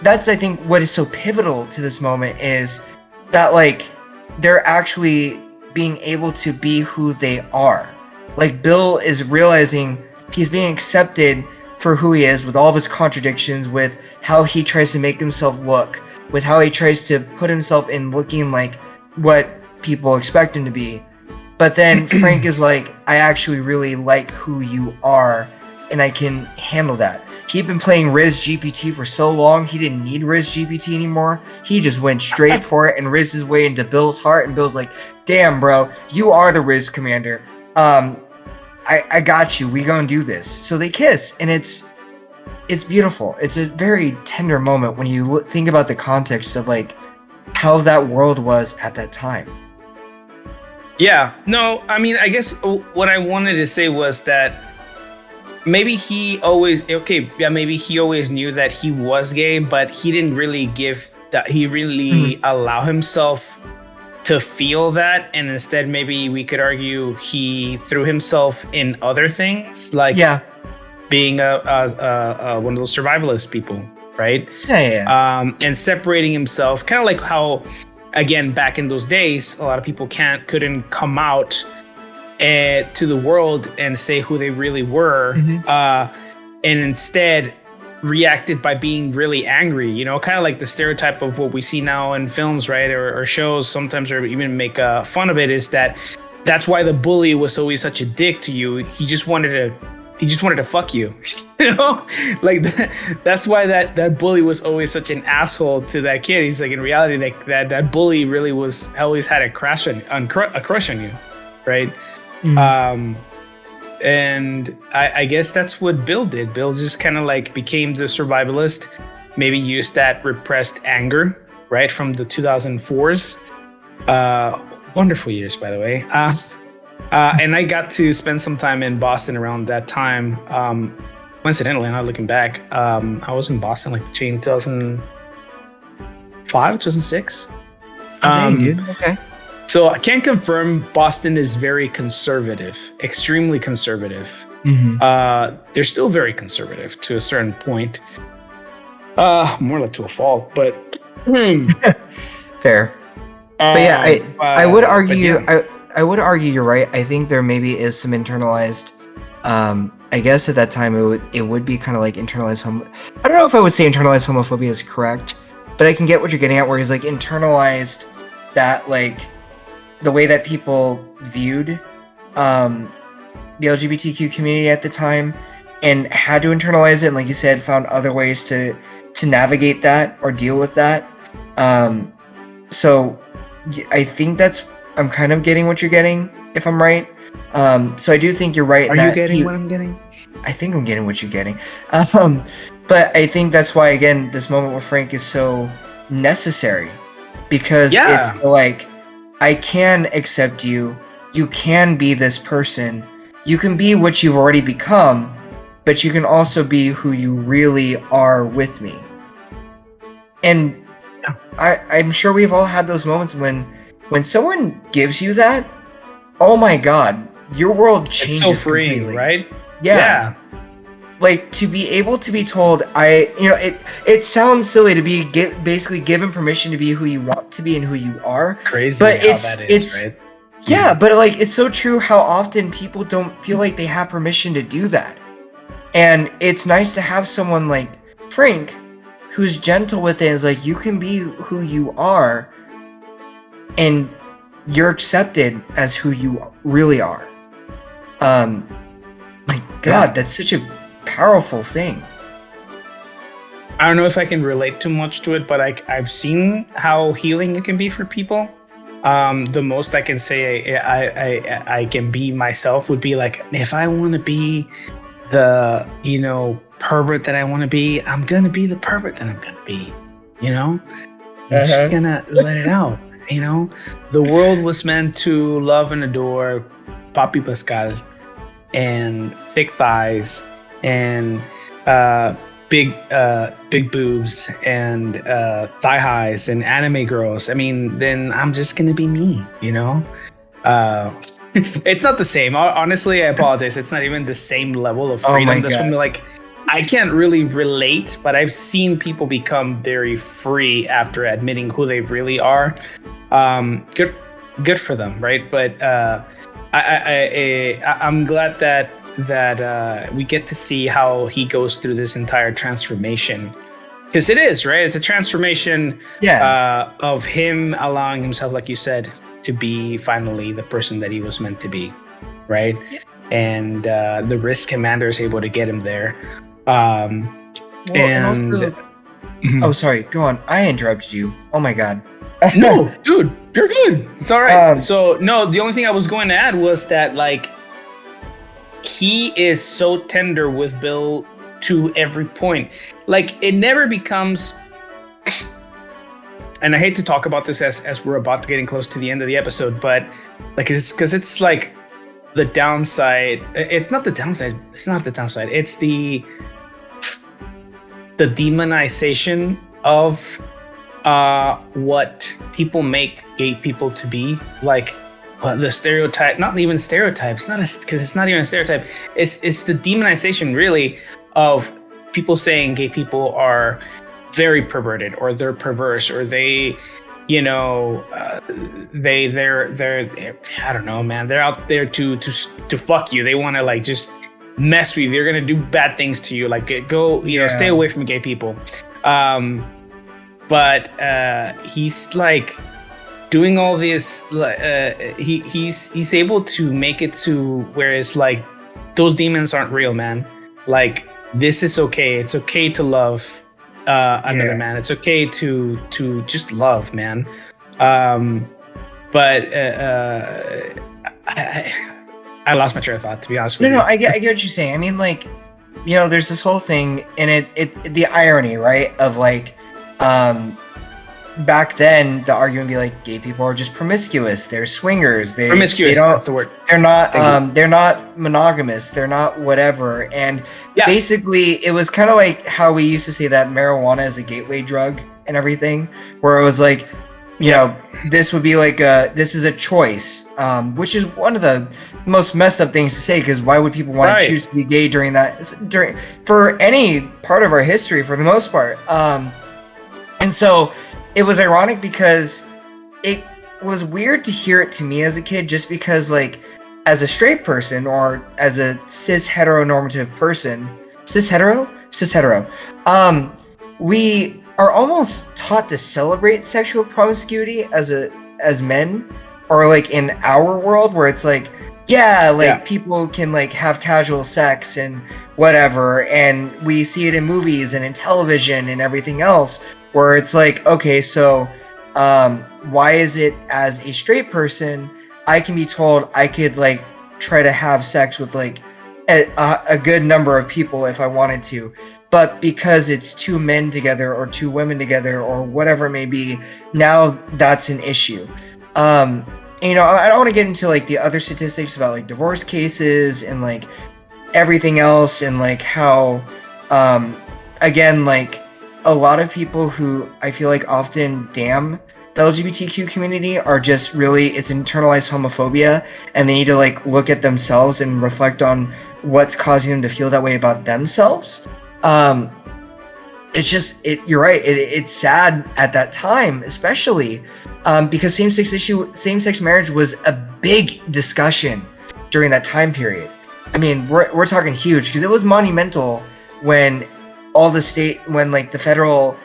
that's, I think, what is so pivotal to this moment is that like they're actually being able to be who they are. Like, Bill is realizing he's being accepted for who he is, with all of his contradictions, with how he tries to make himself look, with how he tries to put himself in looking like what people expect him to be. But then Frank is like, I actually really like who you are, and I can handle that. He'd been playing Riz GPT for so long, he didn't need Riz GPT anymore. He just went straight for it and rizzed his way into Bill's heart, and Bill's like, damn, bro, you are the Riz commander. I got you. We gonna do this. So they kiss, and it's beautiful. It's a very tender moment when you think about the context of like how that world was at that time. Yeah, no, I mean, I guess what I wanted to say was that maybe he always knew that he was gay, but he didn't really allow himself to feel that, and instead maybe we could argue he threw himself in other things, like being a one of those survivalist people, right? And separating himself, kind of like how, again, back in those days, a lot of people couldn't come out to the world and say who they really were, and instead reacted by being really angry, you know, kind of like the stereotype of what we see now in films, right, or shows sometimes, or even make fun of it, is that's why the bully was always such a dick to you. He just wanted to fuck you, you know, like that's why that bully was always such an asshole to that kid. He's like, in reality, like that bully really was always had a crush on you, right? And I guess that's what Bill did. Bill just kind of like became the survivalist, maybe used that repressed anger, right, from the 2004s. Wonderful years, by the way. And I got to spend some time in Boston around that time. Coincidentally, not looking back, I was in Boston like between 2005, 2006. Dang, dude. Okay. So I can confirm Boston is very conservative, extremely conservative. They're still very conservative to a certain point. More like to a fault, but fair. But yeah, I would argue I would argue you're right. I think there maybe is some internalized. I guess at that time it would be kind of like internalized I don't know if I would say internalized homophobia is correct, but I can get what you're getting at, where he's like internalized that, like, the way that people viewed the LGBTQ community at the time, and had to internalize it, and like you said, found other ways to navigate that or deal with that. So I think I'm kind of getting what you're getting, if I'm right. So I do think you're right. Are you getting what I'm getting? I think I'm getting what you're getting. But I think that's why, again, this moment with Frank is so necessary, because it's like, I can accept you. You can be this person. You can be what you've already become, but you can also be who you really are with me. And I'm sure we've all had those moments when someone gives you that, oh my God, your world changes. It's so freeing, completely. right? Yeah. Like, to be able to be told, it sounds silly to be basically given permission to be who you want to be and who you are. Crazy but how that is, right? Yeah, but like, it's so true how often people don't feel like they have permission to do that. And it's nice to have someone like Frank who's gentle with it, and is like, you can be who you are, and you're accepted as who you really are. My God, that's such a powerful thing. I don't know if I can relate too much to it, but I've seen how healing it can be for people. The most I can say I can be myself would be like, if I want to be the, pervert that I want to be, I'm going to be the pervert that I'm going to be, I'm just going to let it out, The world was meant to love and adore Papi Pascal and thick thighs and big boobs and thigh highs and anime girls. I mean, then I'm just gonna be me, It's not the same. Honestly, I apologize. It's not even the same level of freedom. Oh, this one, like, I can't really relate, but I've seen people become very free after admitting who they really are. Good for them, right? But I'm glad that we get to see how he goes through this entire transformation, because it is, right? It's a transformation of him allowing himself, like you said, to be finally the person that he was meant to be, right? Yeah. And the risk commander is able to get him there. And also, oh, sorry, go on. I interrupted you. Oh my God. No, dude, you're good. It's all right. So no, the only thing I was going to add was that, like, he is so tender with Bill to every point. Like, it never becomes, and I hate to talk about this as we're about to getting close to the end of the episode, but like, it's because it's like the downside. It's not the downside. It's not the downside. It's the demonization of what people make gay people to be, like the stereotype, not even stereotypes, not because it's not even a stereotype. It's the demonization, really, of people saying gay people are very perverted, or they're perverse, or they, you know, they're I don't know, man. They're out there to fuck you. They want to like just mess with you. They're gonna do bad things to you. Like go, you know, stay away from gay people. But he's like doing all this. He's able to make it to where it's like those demons aren't real, man. Like this is okay. It's okay to love another man. It's okay to just love, man. But I lost my train of thought, to be honest with you. No, I get what you're saying. I mean, like, you know, there's this whole thing, and it the irony, right, of like, back then the argument would be like, gay people are just promiscuous. They're swingers. Promiscuous. That's the word. They're not. They're not monogamous. They're not whatever. And basically, it was kind of like how we used to say that marijuana is a gateway drug and everything, where it was like, you know, this would be like this is a choice, which is one of the most messed up things to say, because why would people want to choose to be gay for any part of our history, for the most part? And so it was ironic because it was weird to hear it to me as a kid, just because, like, as a straight person or as a cis heteronormative person, cis hetero, we are almost taught to celebrate sexual promiscuity as men, or like in our world where it's like, people can like have casual sex and whatever, and we see it in movies and in television and everything else, where it's like, okay, so why is it as a straight person I can be told I could like try to have sex with like a good number of people if I wanted to, but because it's two men together or two women together or whatever it may be, now that's an issue. You know, I don't want to get into like the other statistics about like divorce cases and like everything else, and like how again, like a lot of people who I feel like often damn the LGBTQ community are just really, it's internalized homophobia, and they need to like look at themselves and reflect on what's causing them to feel that way about themselves. It's just, you're right, it's sad at that time, especially because same-sex marriage was a big discussion during that time period. I mean, we're talking huge, because it was monumental when like the federal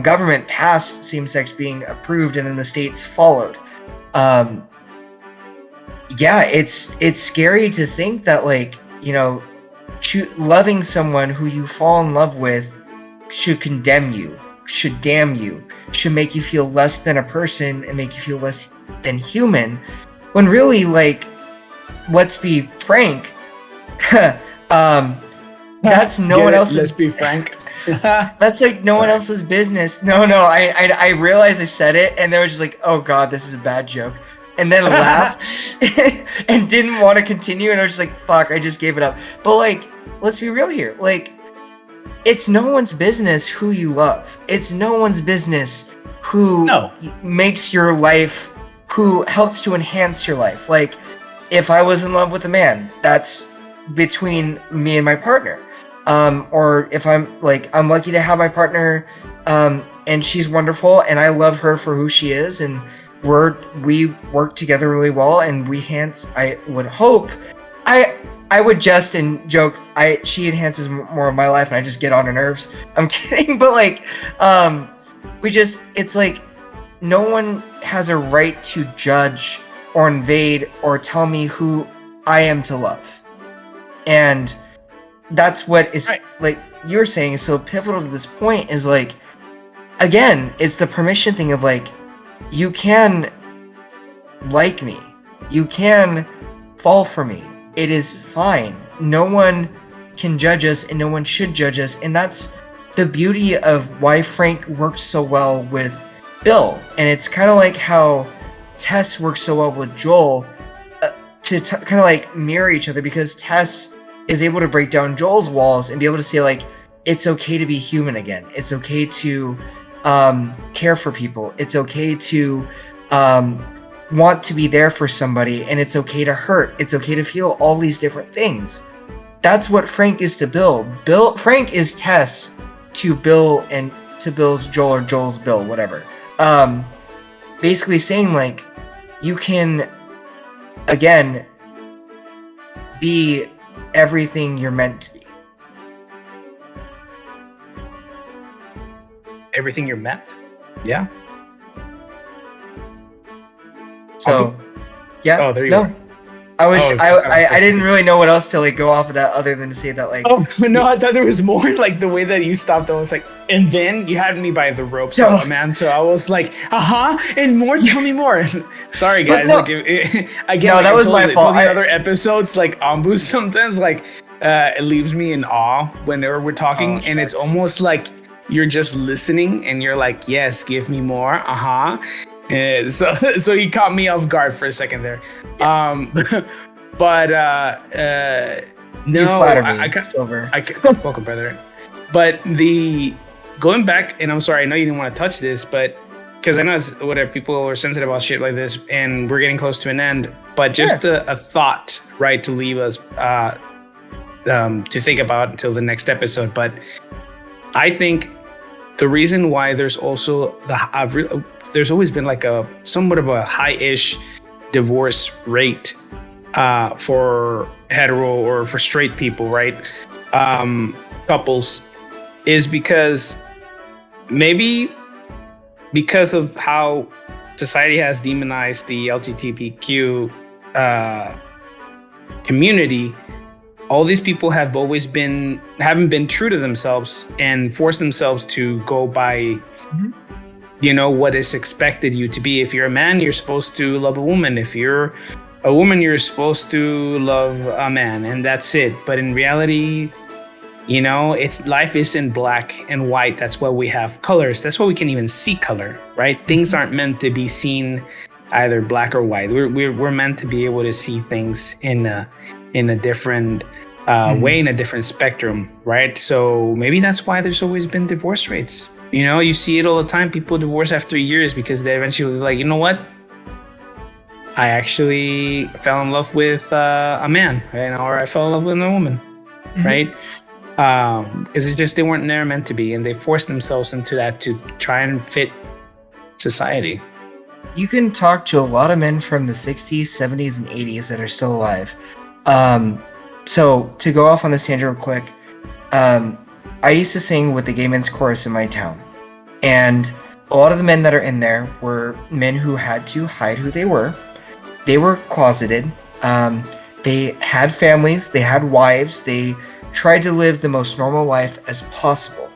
government passed same-sex being approved, and then the states followed. It's scary to think that, like, you know, loving someone who you fall in love with should condemn you, should damn you, should make you feel less than a person and make you feel less than human, when really, like, let's be frank, that's no one else's. Let's be frank. That's like no one else's business. No, I realized I said it, and they were just like, "Oh God, this is a bad joke," and then laughed and didn't want to continue. And I was just like, "Fuck, I just gave it up." But like, let's be real here. Like, it's no one's business who you love. It's no one's business who makes your life, who helps to enhance your life. Like, if I was in love with a man, that's between me and my partner. Or if I'm lucky to have my partner, and she's wonderful, and I love her for who she is, and we work together really well, and I would hope, I would jest and joke, she enhances more of my life, and I just get on her nerves. I'm kidding, but like, it's like, no one has a right to judge or invade or tell me who I am to love. And that's what is, like you're saying, is so pivotal to this point, is like, again, it's the permission thing of like, you can like me, you can fall for me, it is fine. No one can judge us, and no one should judge us, and that's the beauty of why Frank works so well with Bill. And it's kind of like how Tess works so well with Joel, to kind of like mirror each other, because Tess is able to break down Joel's walls and be able to say, like, it's okay to be human again. It's okay to care for people. It's okay to want to be there for somebody, and it's okay to hurt. It's okay to feel all these different things. That's what Frank is to Bill. Frank is Tess to Bill, and to Bill's Joel, or Joel's Bill, whatever. Basically saying like, you can, again, be everything you're meant to be. Everything you're meant. Yeah. So, yeah. Oh, there you go. I didn't really know what else to like go off of that other than to say that like. Oh no, I thought there was more. Like the way that you stopped, I was like, and then you had me by the ropes, man. So I was like, and more. Tell me more. Sorry, guys. No. Like, again, no, that was my fault. Told the other episodes, like Ambu, sometimes like it leaves me in awe whenever we're talking, and it's almost like you're just listening, and you're like, yes, give me more. So he caught me off guard for a second there. But no, you flatter me, welcome, brother. But going back, and I'm sorry, I know you didn't want to touch this, but because I know whatever people are sensitive about shit like this, and we're getting close to an end. But just a thought, right, to leave us to think about until the next episode. But I think the reason why there's also there's always been like a somewhat of a high-ish divorce rate for hetero or for straight people, right? Couples, is because maybe because of how society has demonized the LGBTQ community. All these people haven't been true to themselves and forced themselves to go by, what is expected you to be. If you're a man, you're supposed to love a woman. If you're a woman, you're supposed to love a man, and that's it. But in reality, life isn't black and white. That's why we have colors. That's why we can even see color, right? Things aren't meant to be seen either black or white. We're meant to be able to see things in a different way, in a different spectrum, right? So maybe that's why there's always been divorce rates. You see it all the time. People divorce after years because they eventually like, you know what? I actually fell in love with a man, or I fell in love with a woman, right? Because they weren't there meant to be, and they forced themselves into that to try and fit society. You can talk to a lot of men from the 60s, 70s, and 80s that are still alive. So to go off on this tangent real quick, I used to sing with the gay men's chorus in my town, and a lot of the men that are in there were men who had to hide who they were. They were closeted. They had families. They had wives. They tried to live the most normal life as possible.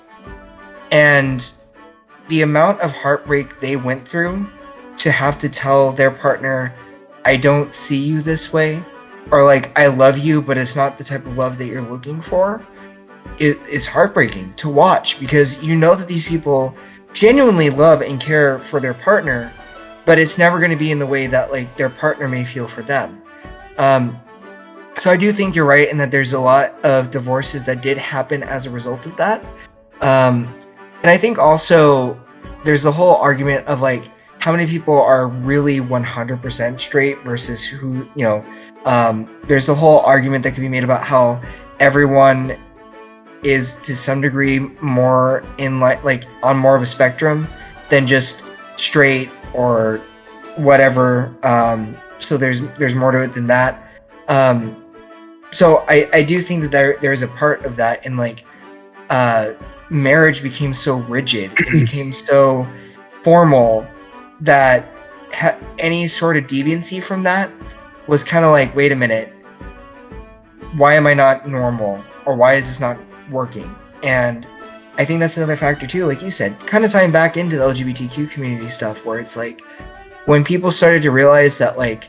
And the amount of heartbreak they went through to have to tell their partner, I don't see you this way, or like, I love you, but it's not the type of love that you're looking for, it is heartbreaking to watch, because you know that these people genuinely love and care for their partner, but it's never going to be in the way that like their partner may feel for them. So I do think you're right in that there's a lot of divorces that did happen as a result of that. And I think also there's the whole argument of like how many people are really 100% straight versus who, there's a whole argument that can be made about how everyone is to some degree more in like on more of a spectrum than just straight or whatever. So there's more to it than that. So I do think that there's a part of that in like marriage became so rigid, it became so formal that any sort of deviancy from that was kind of like, wait a minute, why am I not normal, or why is this not working? And I think that's another factor too, like you said, kind of tying back into the LGBTQ community stuff, where it's like when people started to realize that like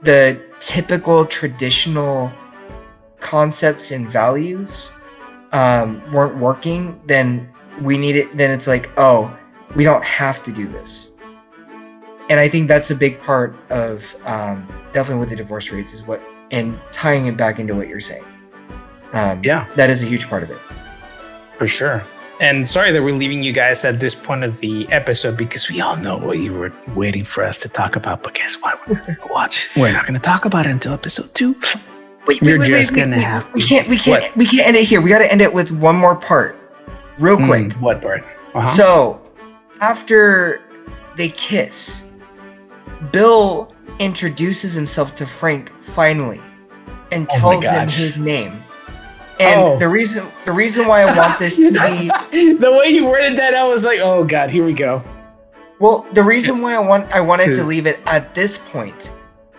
the typical traditional concepts and values weren't working, then it's like, oh, we don't have to do this. And I think that's a big part of definitely with the divorce rates is what, and tying it back into what you're saying. That is a huge part of it. For sure. And sorry that we're leaving you guys at this point of the episode because we all know what you were waiting for us to talk about. But guess what? We're going to watch it. We're not going to talk about it until episode 2. We can't end it here. We got to end it with one more part, real quick. What part? So, after they kiss, Bill introduces himself to Frank finally, and tells him his name. And the reason why I want this to be the way you worded that, I was like, oh god, here we go. Well, the reason why I wanted to leave it at this point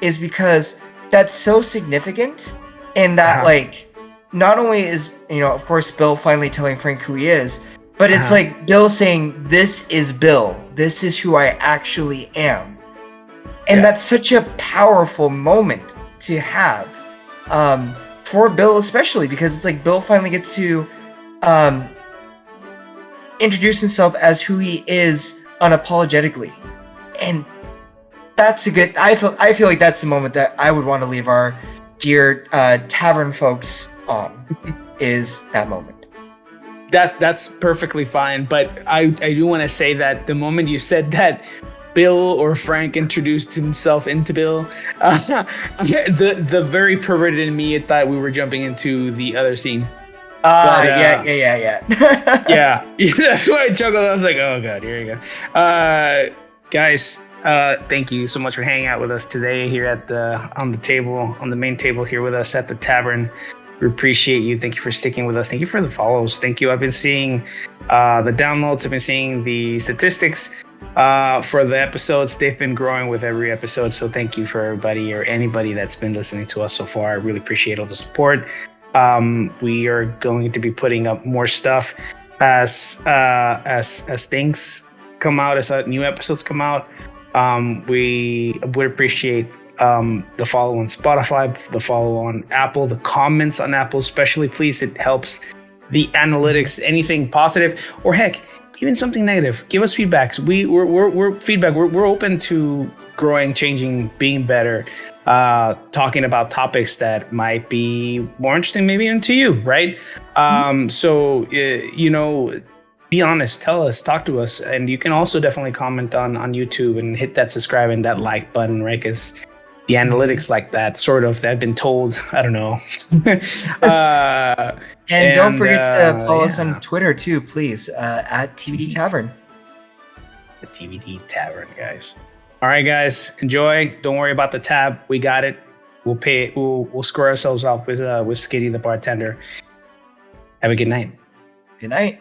is because that's so significant, in that like not only is, you know, of course Bill finally telling Frank who he is, but it's like Bill saying, "This is Bill. This is who I actually am." And that's such a powerful moment to have. For Bill especially, because it's like Bill finally gets to introduce himself as who he is unapologetically, and that's a good. I feel like that's the moment that I would want to leave our dear tavern folks on. Is that moment. That's perfectly fine, but I do want to say that the moment you said that Bill or Frank introduced himself into Bill, the very perverted in me thought we were jumping into the other scene. Yeah. Yeah, that's why I chuckled. I was like, oh god, here you go. Guys, thank you so much for hanging out with us today here at on the main table here with us at the tavern. We appreciate you. Thank you for sticking with us. Thank you for the follows. Thank you. I've been seeing the downloads. I've been seeing the statistics for the episodes. They've been growing with every episode. So thank you for everybody or anybody that's been listening to us so far. I really appreciate all the support. We are going to be putting up more stuff as things come out, as new episodes come out. We would appreciate the follow on Spotify, the follow on Apple, the comments on Apple especially. Please, it helps the analytics. Anything positive or heck, even something negative, give us feedbacks. We're open to growing, changing, being better, talking about topics that might be more interesting maybe even to you, right? So you know, be honest, tell us, talk to us. And you can also definitely comment on YouTube and hit that subscribe and that like button, right? Because the analytics like that, sort of, I've been told, I don't know. And don't forget to follow us on Twitter too, please, at TBD Tavern. The TBD Tavern, guys. All right, guys, enjoy. Don't worry about the tab. We got it. We'll pay it. We'll score ourselves off with Skitty the bartender. Have a good night. Good night.